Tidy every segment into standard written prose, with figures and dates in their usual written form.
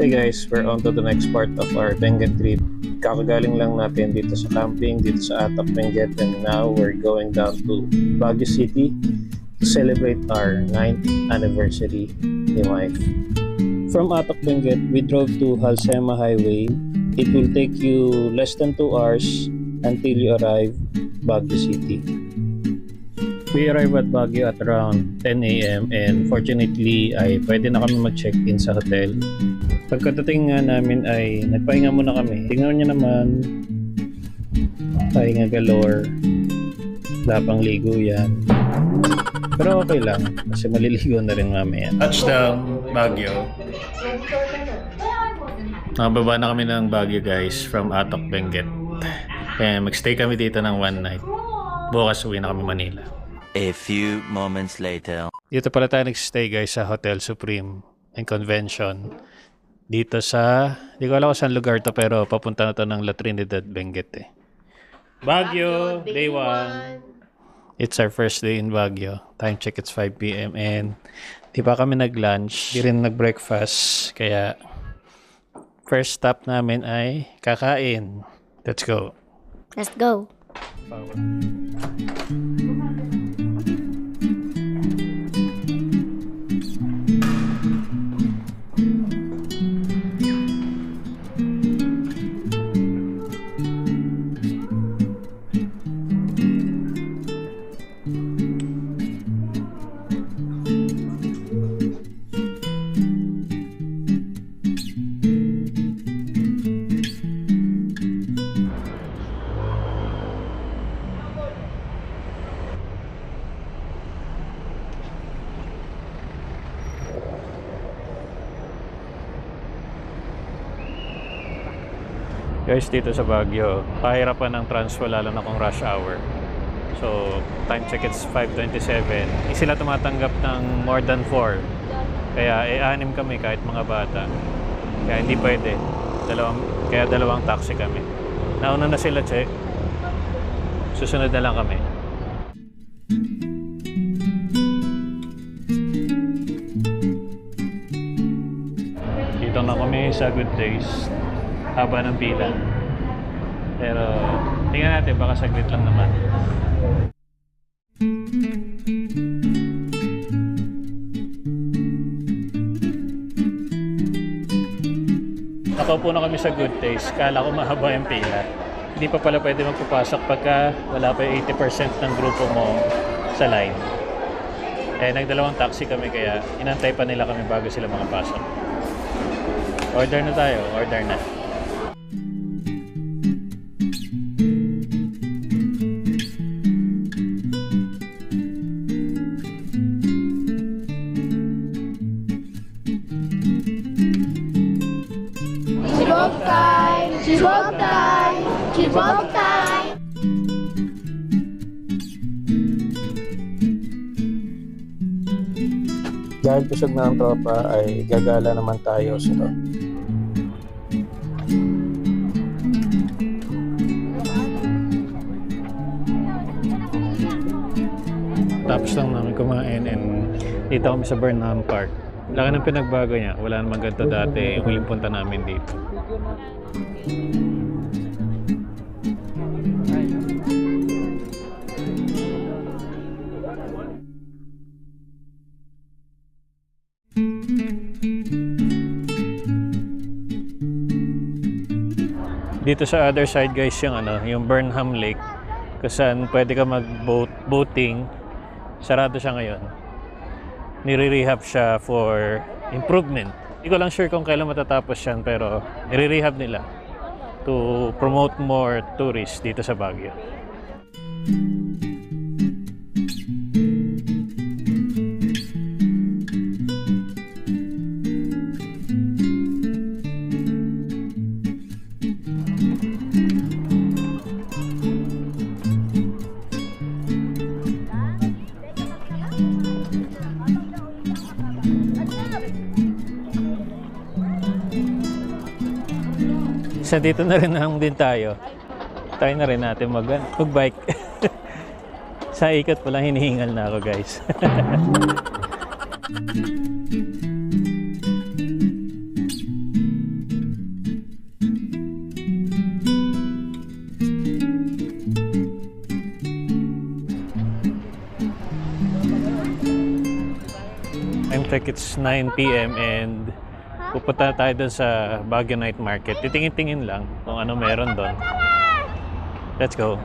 Hey guys, we're on to the next part of our Benguet trip. Kakagaling lang natin dito sa camping, dito sa Atok Benguet, and now we're going down to Baguio City to celebrate our 9th anniversary ni wife. From Atok Benguet, we drove to Halsema Highway. It will take you less than 2 hours until you arrive Baguio City. We arrived at Baguio at around 10 a.m. and fortunately ay pwede na kami mag-check-in sa hotel. Pagkadating nga namin ay nagpahinga muna kami. Tingnan nyo naman, pahinga galore, wala pang ligo yan. Pero okay lang kasi maliligo na rin mamaya. Touchdown Baguio. Nakababa na kami ng Baguio guys from Atok Benguet. Kaya magstay kami dito ng one night. Bukas uwi na kami Manila. A few moments later. Dito pala tayo nag-stay guys sa Hotel Supreme and Convention. Dito sa, di ko alam kung saan lugar to pero papunta na to ng La Trinidad, Benguet eh. Baguio, day 1. It's our first day in Baguio. Time check, it's 5 p.m. and di pa kami nag-lunch, di rin nag-breakfast. Kaya first stop namin ay kakain. Let's go. Let's go. Guys, dito sa Baguio, pahirapan ng transfer lalo na kung rush hour. So, time check it's 5:27. Hindi sila tumatanggap ng more than 4. Kaya 6 kami kahit mga bata. Kaya hindi pwede. Dalawang taxi kami. Nauna na sila, check. Susunod na lang kami. Dito na kami sa Good Days. Haba ng pila. Pero tingnan natin, baka saglit lang naman. Nakaupo na kami sa Good Taste. Kala ko mahaba yung pila. Hindi pa pala pwede magpapasok pagka wala pa yung 80% ng grupo mo sa line. Eh, nagdalawang taxi kami kaya inantay pa nila kami bago sila makapasok. Order na tayo. Order na. Cheeseburger time! Cheeseburger time! Dahil busog na ang tropa ay gagala naman tayo sa to. Tapos lang namin kumain and dito kami sa Burnham Park. Laki ng pinagbago niya. Wala namang ganito dati. Yung huling punta namin dito. Dito sa other side guys yung Burnham Lake kung saan pwede ka mag-boating. Sarado siya ngayon. Nire-rehab siya for improvement. Hindi ko lang sure kung kailan matatapos yan pero nire-rehab nila to promote more tourists dito sa Baguio. Sa dito na rin din tayo. Try na rin natin mag-bike. Sa ikot pa lang hinihingal na ako, guys. Time check, it's 9 p.m. and pupunta tayo dun sa Baguio Night Market. Titingin-tingin lang kung ano meron doon. Let's go.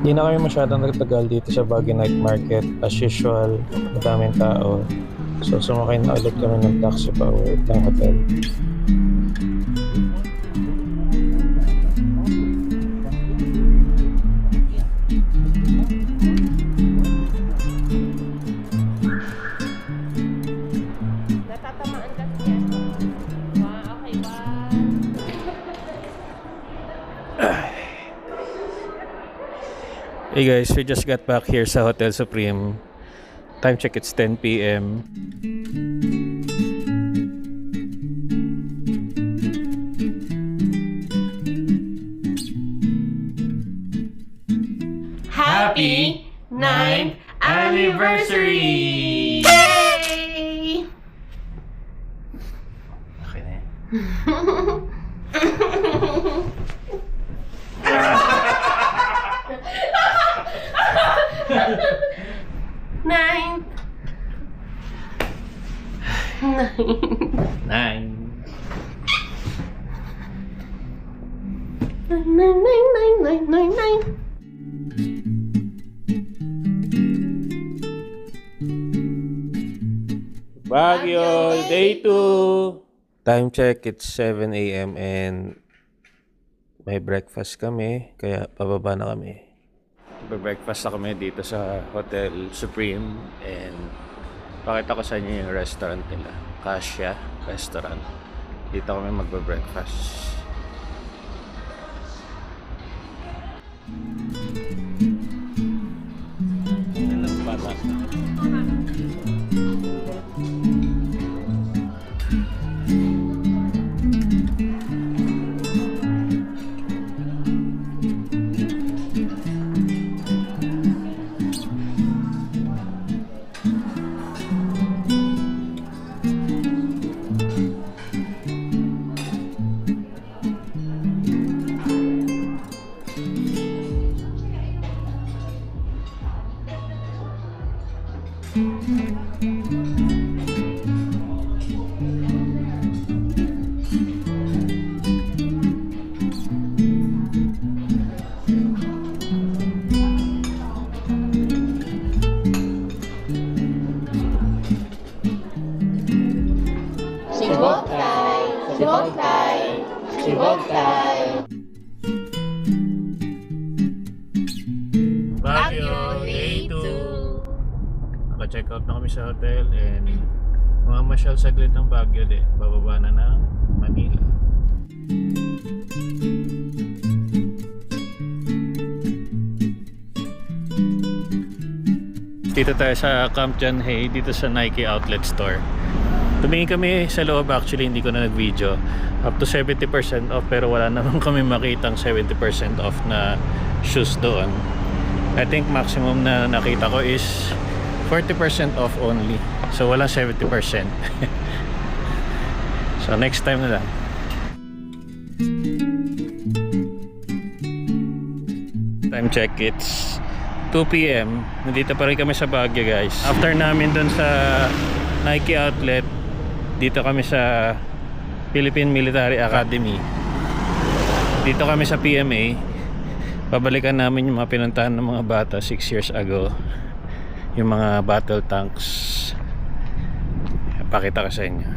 Hindi na kami masyadong nagtagal dito sa Baguio Night Market. As usual, madaming tao. So sumakay na ulit kami ng taxi pa uwi ng hotel. Natatamaan kasi yan. Okay, Hey guys, we just got back here sa Hotel Supreme. Time check, it's 10 p.m. Happy 9th anniversary! Yay! Okay na yan. Ninth. Nine. Nine. Baguio, day 2. Time check, it's 7 a.m. and may breakfast kami, kaya pababa na kami. Breakfast na kami dito sa Hotel Supreme and pakita ko sa inyo yung restaurant nila, Kasia Restaurant. Dito kami magbe-breakfast. Baguio, day 2. Naka-check out na kami sa hotel and mamamasyal saglit ng Baguio din. Bababa na ng Manila. Dito tayo sa Camp John Hay, dito sa Nike Outlet Store. Tumingin kami sa loob, actually hindi ko na nag-video. Up to 70% off, pero wala naman kami makitang 70% off na shoes doon. I think maximum na nakita ko is 40% off only. So walang 70%. So next time na lang. Time check, it's 2 p.m. Nandito pa rin kami sa Baguio, guys. After namin dun sa Nike Outlet, dito kami sa Philippine Military Academy. Dito kami sa PMA. Babalikan namin yung mga pinuntahan ng mga bata 6 years ago. Yung mga battle tanks. Pakita ko sa inyo.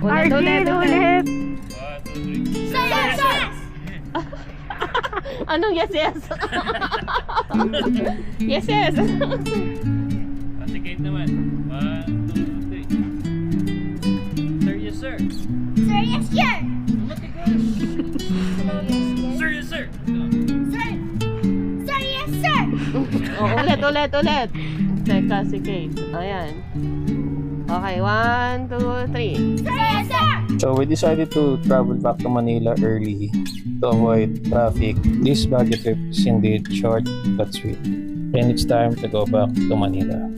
Ulit. 1, 2, 3. Yes, yes. Anong yes, yes? Yes, yes. Ate Kate naman. 1, 2, 3. Sir, yes sir. Sir, yes, sir. Sir, yes sir. Sir. Sir, yes, sir. Ulit. Teka, si Kate. Ayan. Okay, 1, 2, 3. Sir, yes, sir. So we decided to travel back to Manila early to avoid traffic. This Baguio trip is indeed short but sweet. And it's time to go back to Manila.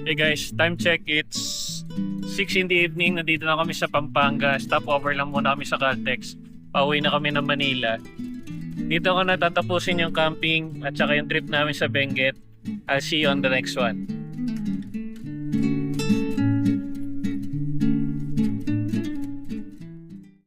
Hey guys, time check. It's 6 in the evening. Nandito na kami sa Pampanga. Stopover lang muna kami sa Caltex. Pauwi na kami ng Manila. Dito ko natatapusin yung camping at saka yung trip namin sa Benguet. I'll see you on the next one.